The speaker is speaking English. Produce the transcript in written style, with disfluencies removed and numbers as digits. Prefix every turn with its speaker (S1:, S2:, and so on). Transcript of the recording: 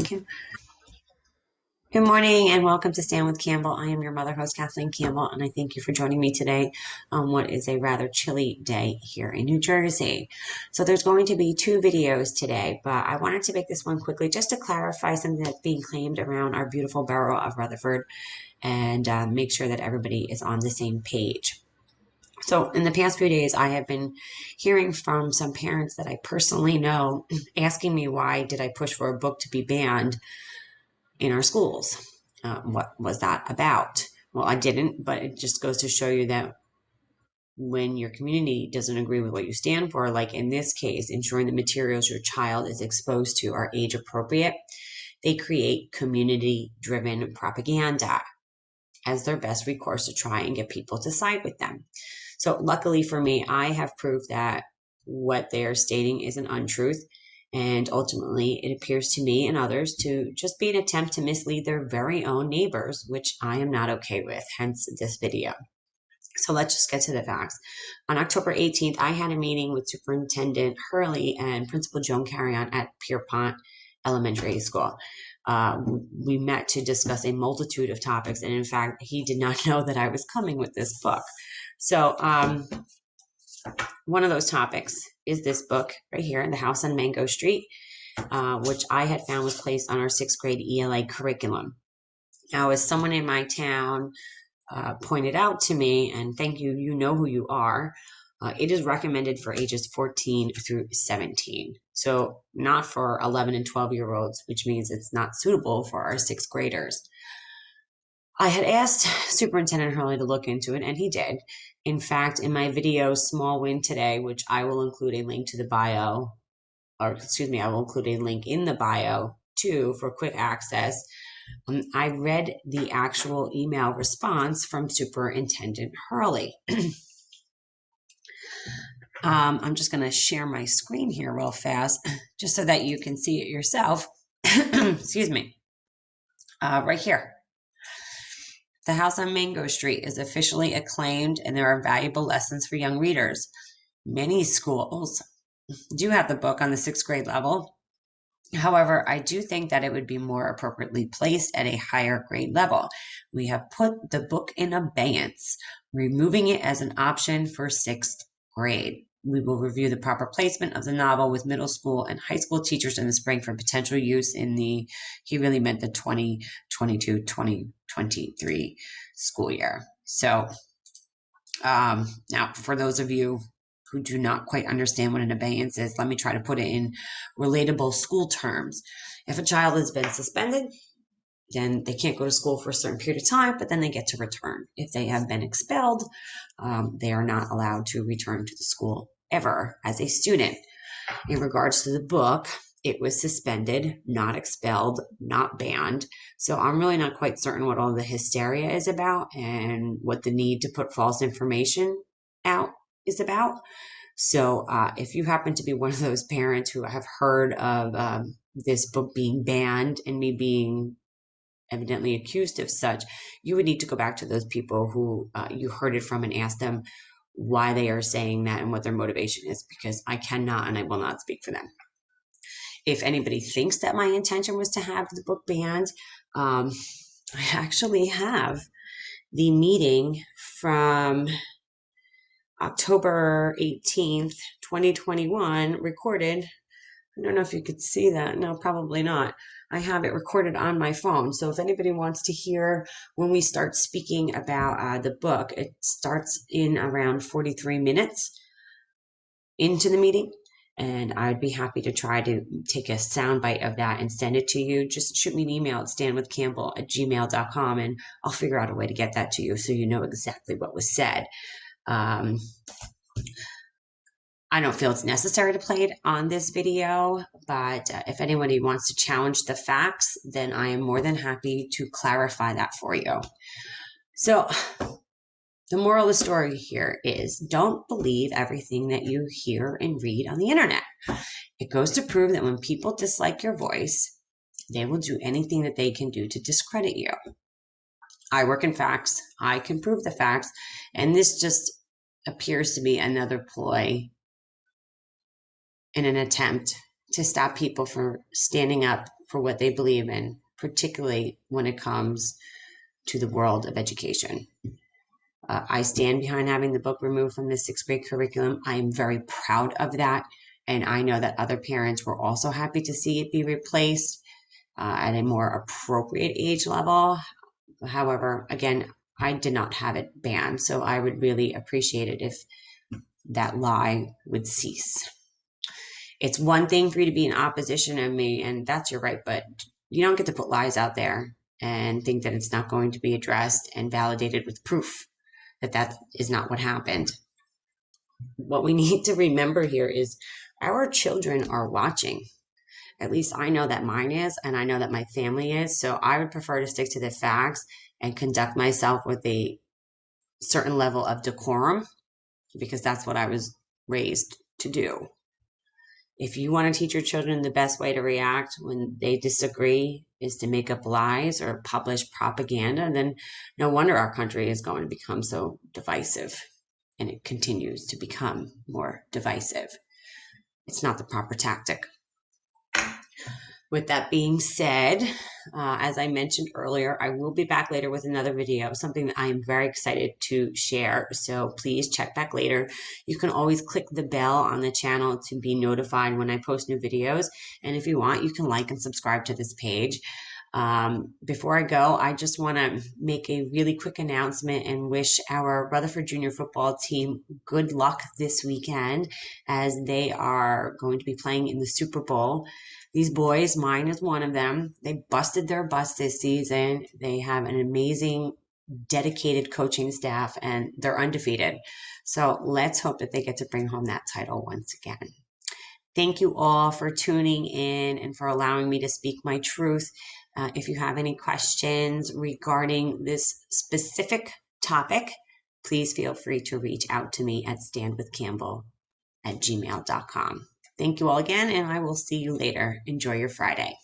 S1: Good morning and welcome to Stand with Campbell. I am your mother host, Kathleen Campbell, and I thank you for joining me today on what is a rather chilly day here in New Jersey. So there's going to be two videos today, but I wanted to make this one quickly just to clarify something that's being claimed around our beautiful borough of Rutherford and make sure that everybody is on the same page. So in the past few days, I have been hearing from some parents that I personally know asking me why did I push for a book to be banned in our schools. What was that about? Well, I didn't, but it just goes to show you that when your community doesn't agree with what you stand for, like in this case, ensuring the materials your child is exposed to are age appropriate, they create community-driven propaganda as their best recourse to try and get people to side with them. So luckily for me, I have proved that what they are stating is an untruth. And ultimately, it appears to me and others to just be an attempt to mislead their very own neighbors, which I am not okay with, hence this video. So let's just get to the facts. On October 18th, I had a meeting with Superintendent Hurley and Principal Joan Carrion at Pierpont Elementary School. We met to discuss a multitude of topics, and in fact, he did not know that I was coming with this book. So one of those topics is this book right here in the house on Mango Street, which I had found was placed on our 6th grade ELA curriculum. Now, as someone in my town pointed out to me, and thank you, you know who you are, it is recommended for ages 14 through 17. So not for 11 and 12-year-olds, which means it's not suitable for our 6th graders. I had asked Superintendent Hurley to look into it, and he did. In fact, in my video, Small Win Today, which I will include a link to the bio, or excuse me, I will include a link in the bio too for quick access. I read the actual email response from Superintendent Hurley. I'm just going to share my screen here real fast, just so that you can see it yourself. Excuse me. Right here. The House on Mango Street is officially acclaimed, and there are valuable lessons for young readers. Many schools do have the book on the 6th grade level. However, I do think that it would be more appropriately placed at a higher grade level. We have put the book in abeyance, removing it as an option for 6th grade. We will review the proper placement of the novel with middle school and high school teachers in the spring for potential use in the, he really meant the 2022-2023 school year. So now for those of you who do not quite understand what an abeyance is, let me try to put it in relatable school terms. If a child has been suspended, then they can't go to school for a certain period of time, but then they get to return. If they have been expelled, they are not allowed to return to the school ever as a student. In regards to the book, it was suspended, not expelled, not banned. So I'm really not quite certain what all the hysteria is about and what the need to put false information out is about. So if you happen to be one of those parents who have heard of this book being banned and me being evidently accused of such, you would need to go back to those people who you heard it from and ask them why they are saying that and what their motivation is, because I cannot and I will not speak for them. If anybody thinks that my intention was to have the book banned, I actually have the meeting from October 18th, 2021 recorded. I don't know if you could see that. No, probably not. I have it recorded on my phone. So if anybody wants to hear when we start speaking about the book, it starts in around 43 minutes into the meeting. And I'd be happy to try to take a soundbite of that and send it to you. Just shoot me an email at standwithcampbell@gmail.com and I'll figure out a way to get that to you so you know exactly what was said. I don't feel it's necessary to play it on this video, but if anybody wants to challenge the facts, then I am more than happy to clarify that for you. So the moral of the story here is don't believe everything that you hear and read on the internet. It goes to prove that when people dislike your voice, they will do anything that they can do to discredit you. I work in facts. I can prove the facts. And this just appears to be another ploy in an attempt to stop people from standing up for what they believe in, particularly when it comes to the world of education. I stand behind having the book removed from the sixth grade curriculum. I am very proud of that. And I know that other parents were also happy to see it be replaced at a more appropriate age level. However, again, I did not have it banned, so I would really appreciate it if that lie would cease. It's one thing for you to be in opposition of me, and that's your right, but you don't get to put lies out there and think that it's not going to be addressed and validated with proof that that is not what happened. What we need to remember here is our children are watching. At least I know that mine is, and I know that my family is. So I would prefer to stick to the facts and conduct myself with a certain level of decorum because that's what I was raised to do. If you want to teach your children the best way to react when they disagree is to make up lies or publish propaganda, then no wonder our country is going to become so divisive, and it continues to become more divisive. It's not the proper tactic. With that being said, as I mentioned earlier, I will be back later with another video, something that I am very excited to share. So please check back later. You can always click the bell on the channel to be notified when I post new videos. And if you want, you can like and subscribe to this page. Before I go, I just want to make a really quick announcement and wish our Rutherford Junior football team good luck this weekend as they are going to be playing in the Super Bowl. These boys, mine is one of them, they busted their butts this season. They have an amazing, dedicated coaching staff, and they're undefeated. So let's hope that they get to bring home that title once again. Thank you all for tuning in and for allowing me to speak my truth. If you have any questions regarding this specific topic, please feel free to reach out to me at standwithcampbell@gmail.com. Thank you all again, and I will see you later. Enjoy your Friday.